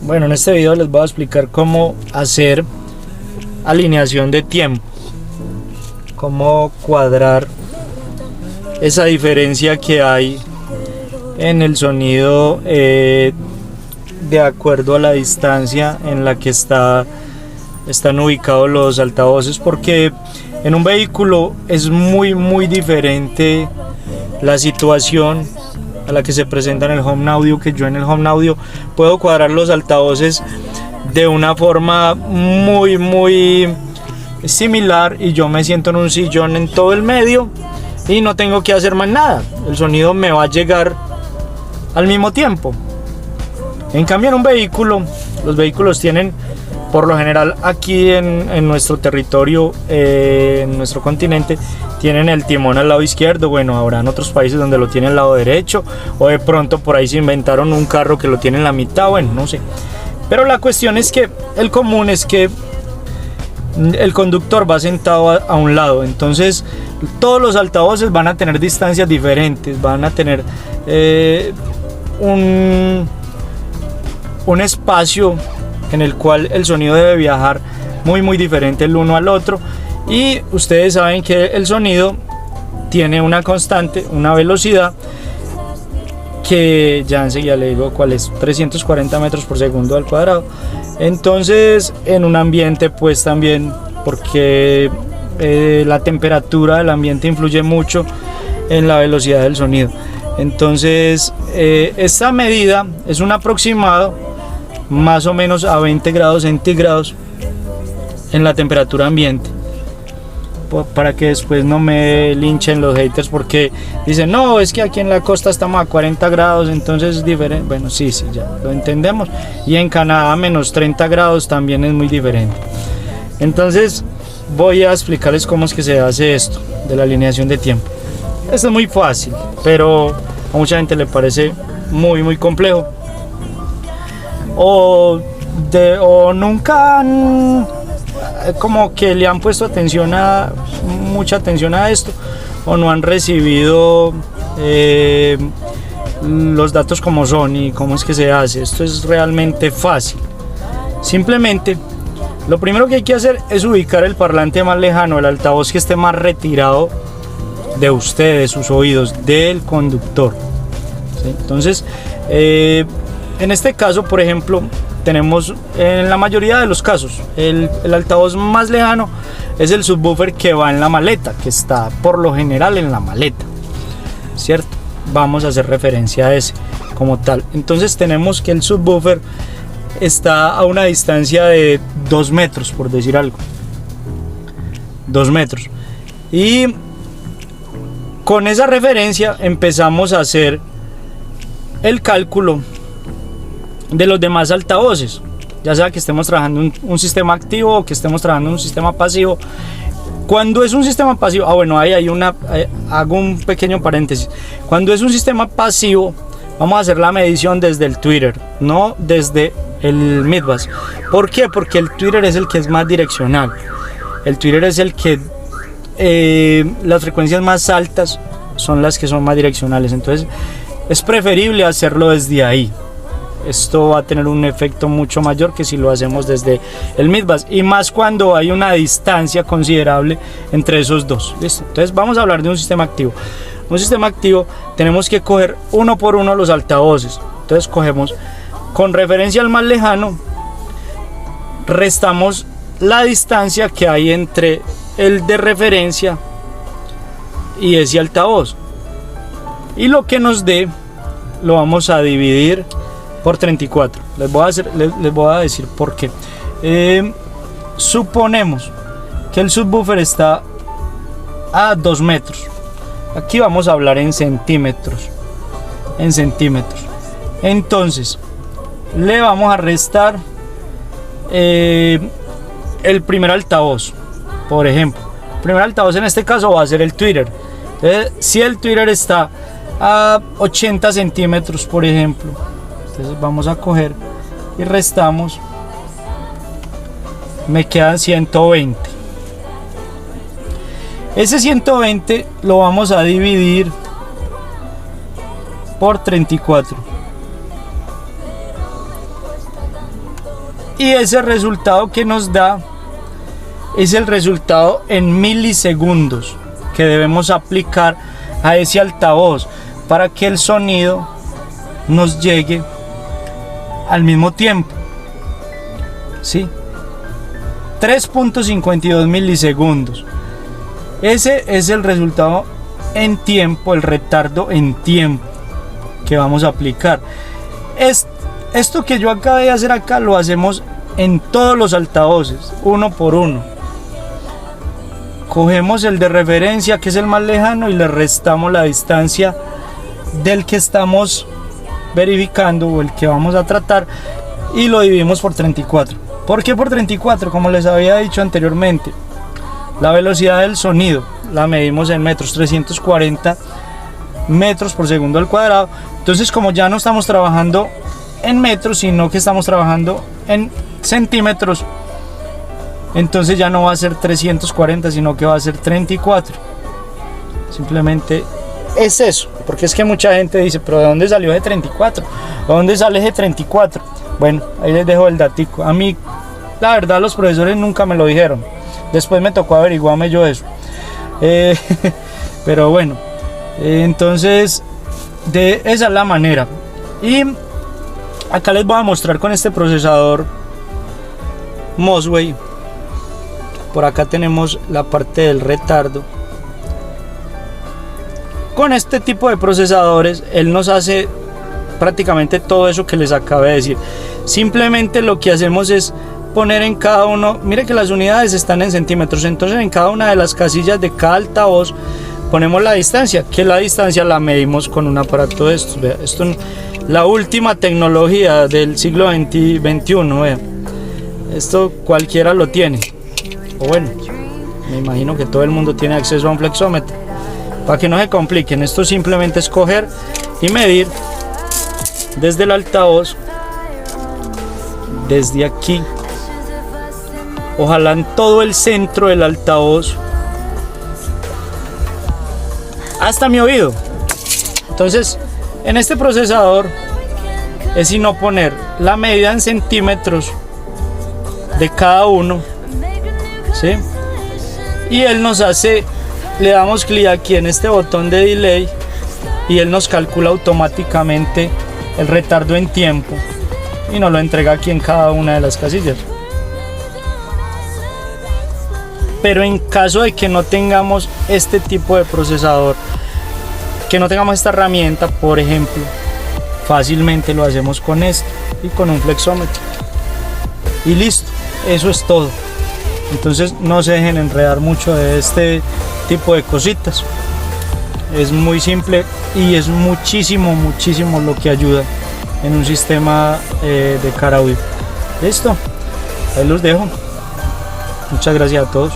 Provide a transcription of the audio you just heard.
Bueno, en este video les voy a explicar cómo hacer alineación de tiempo, cómo cuadrar esa diferencia que hay en el sonido de acuerdo a la distancia en la que están ubicados los altavoces, porque en un vehículo es muy diferente la situación a la que se presenta en el home audio, que yo en el home audio puedo cuadrar los altavoces de una forma muy similar y yo me siento en un sillón en todo el medio y no tengo que hacer más nada, el sonido me va a llegar al mismo tiempo. En cambio en un vehículo, los vehículos tienen por lo general aquí en nuestro territorio, en nuestro continente, tienen el timón al lado izquierdo. Bueno, habrá en otros países donde lo tienen al lado derecho, o de pronto por ahí se inventaron un carro que lo tiene en la mitad, bueno, no sé. Pero la cuestión es que el común es que el conductor va sentado a un lado, entonces todos los altavoces van a tener distancias diferentes, van a tener un espacio en el cual el sonido debe viajar muy diferente el uno al otro, y ustedes saben que el sonido tiene una constante, una velocidad que ya enseguida le digo cuál es, 340 metros por segundo al cuadrado. Entonces en un ambiente pues también, porque la temperatura del ambiente influye mucho en la velocidad del sonido. Entonces esta medida es un aproximado más o menos a 20 grados centígrados en la temperatura ambiente, para que después no me linchen los haters porque dicen no, es que aquí en la costa estamos a 40 grados, entonces es diferente. Bueno, sí, ya lo entendemos, y en Canadá menos 30 grados también es muy diferente. Entonces voy a explicarles cómo es que se hace esto de la alineación de tiempo. Esto es muy fácil, pero a mucha gente le parece muy complejo, o nunca como que le han puesto mucha atención a esto, o no han recibido los datos como son y cómo es que se hace. Esto es realmente fácil. Simplemente lo primero que hay que hacer es ubicar el parlante más lejano, el altavoz que esté más retirado de ustedes, sus oídos, del conductor, ¿sí? Entonces en este caso, por ejemplo, tenemos en la mayoría de los casos el altavoz más lejano es el subwoofer que va en la maleta, que está por lo general en la maleta, ¿cierto? Vamos a hacer referencia a ese como tal. Entonces tenemos que el subwoofer está a una distancia de 2 metros, por decir algo, 2 metros, y con esa referencia empezamos a hacer el cálculo de los demás altavoces, ya sea que estemos trabajando en un sistema activo o que estemos trabajando en un sistema pasivo. Cuando es un sistema pasivo, bueno, ahí hago un pequeño paréntesis. Cuando es un sistema pasivo, vamos a hacer la medición desde el tweeter, no desde el midbass. ¿Por qué? Porque el tweeter es el que es más direccional. El tweeter es el que las frecuencias más altas son las que son más direccionales. Entonces es preferible hacerlo desde ahí. Esto va a tener un efecto mucho mayor que si lo hacemos desde el midbass, y más cuando hay una distancia considerable entre esos dos. ¿Listo? Entonces vamos a hablar de un sistema activo. Un sistema activo tenemos que coger uno por uno los altavoces. Entonces cogemos con referencia al más lejano, restamos la distancia que hay entre el de referencia y ese altavoz, y lo que nos dé lo vamos a dividir por 34. Les voy a decir por qué. Suponemos que el subwoofer está a 2 metros. Aquí vamos a hablar en centímetros. Entonces le vamos a restar el primer altavoz. Por ejemplo, el primer altavoz en este caso va a ser el tweeter. Entonces, si el tweeter está a 80 centímetros, por ejemplo, entonces vamos a coger y restamos, me quedan 120. Ese 120 lo vamos a dividir por 34. Y ese resultado que nos da es el resultado en milisegundos que debemos aplicar a ese altavoz para que el sonido nos llegue al mismo tiempo, ¿sí? 3.52 milisegundos. Ese es el resultado en tiempo, el retardo en tiempo que vamos a aplicar. Esto que yo acabé de hacer acá lo hacemos en todos los altavoces, uno por uno. Cogemos el de referencia, que es el más lejano, y le restamos la distancia del que estamos verificando o el que vamos a tratar, y lo dividimos por 34. ¿Por qué por 34? Como les había dicho anteriormente, la velocidad del sonido la medimos en metros, 340 metros por segundo al cuadrado. Entonces, como ya no estamos trabajando en metros, sino que estamos trabajando en centímetros, entonces ya no va a ser 340, sino que va a ser 34. Simplemente es eso, porque es que mucha gente dice, pero ¿de dónde salió ese 34? ¿De dónde sale ese 34? Bueno, ahí les dejo el datico. A mí, la verdad, los profesores nunca me lo dijeron. Después me tocó averiguarme yo eso. Pero bueno, entonces esa es la manera. Y acá les voy a mostrar con este procesador Mosway. Por acá tenemos la parte del retardo. Con este tipo de procesadores, él nos hace prácticamente todo eso que les acabé de decir. Simplemente lo que hacemos es poner en cada uno, mire que las unidades están en centímetros, entonces en cada una de las casillas de cada altavoz ponemos la distancia, que la distancia la medimos con un aparato de estos. Vea, esto es la última tecnología del siglo XXI. Vea, esto cualquiera lo tiene, o bueno, me imagino que todo el mundo tiene acceso a un flexómetro. Para que no se compliquen, esto simplemente es coger y medir desde el altavoz, desde aquí, ojalá en todo el centro del altavoz, hasta mi oído. Entonces, en este procesador es sino poner la medida en centímetros de cada uno, ¿sí? Y él nos hace, le damos clic aquí en este botón de delay y él nos calcula automáticamente el retardo en tiempo y nos lo entrega aquí en cada una de las casillas. Pero en caso de que no tengamos este tipo de procesador, que no tengamos esta herramienta, por ejemplo, fácilmente lo hacemos con esto y con un flexómetro y listo, eso es todo. Entonces no se dejen enredar mucho de este tipo de cositas, es muy simple y es muchísimo lo que ayuda en un sistema de cara audio. Listo, ahí los dejo, muchas gracias a todos.